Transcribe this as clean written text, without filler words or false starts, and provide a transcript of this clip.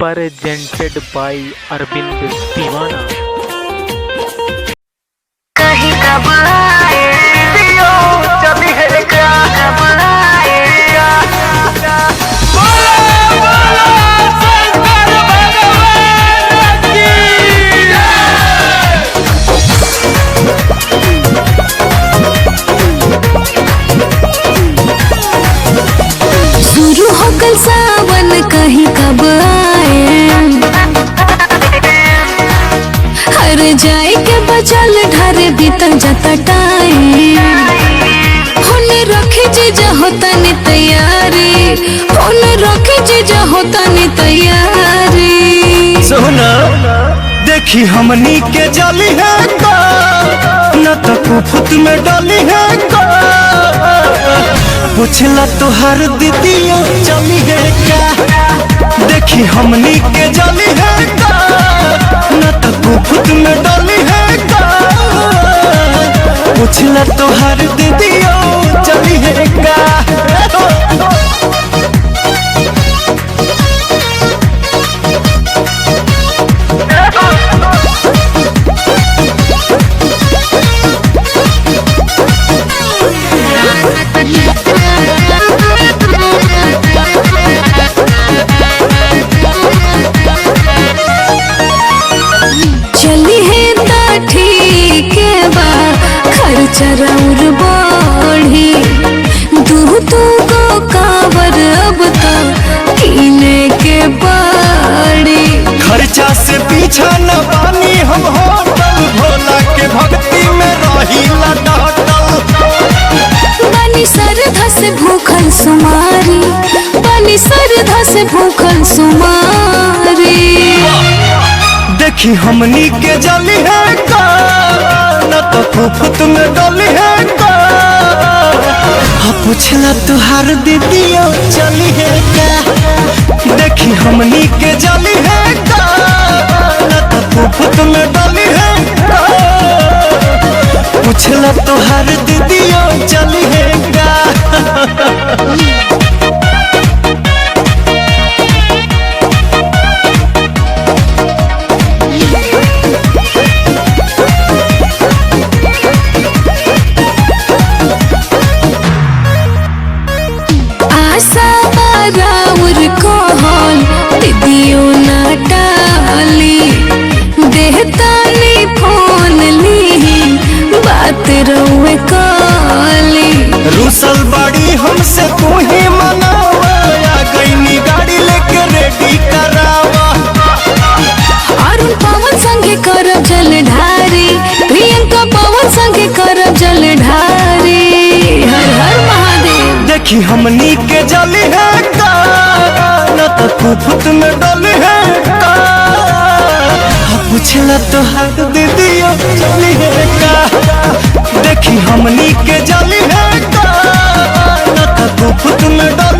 presented by Arvind दीवाना। कहीं कब आए चली है क्या कब आएगा शुरू हो कल सावन कहीं कब आए हर जाए के बचल ढारे बीतल जाता टाइम होने रखे जीजा होता नहीं तैयारी होने रखे जीजा होता नहीं तैयारी। सोना देखी हमनी के जली है न तो कुफुत में डाली है पूछला तुहार दीदिया चली है क्या देखी हमनी के जली है न तो कुफुत में डाली है पूछला तुहार दीदिया चली है क्या। चली है ता ठीक बा खर्चा और बढ़ी दू को कावर अब तक किने के पड़ी खर्चा से पीछा न पानी हम होटल भोला के भक्ति में रही बनी श्रद्धा से भूखल सुमारी बनी श्रद्धा से भूखल सुमारी। देखी हमनी के जली है का न तो कुफुत में डली है का पूछला तुहार दीदिया चली है क्या देखी हमनी के जली है का न तो कुफुत में डली है का पूछला तुहार दीदिया चली है क्या। दीदियों न टाली देहतानी फोन ली बात रोए काली रूसल बाड़ी हमसे तू ही मनावा गईनी गाड़ी लेके रेडी करावा अरुण पवन संगे करब जल ढारी प्रियंका पवन संगे करब जल ढारी हर हर महादेव। देखी हमनी के जली है का न तो कुफुत में डली है का पूछला तुहार दीदिया चली है का देखी हमनी के जली है का न तो कुफुत में डली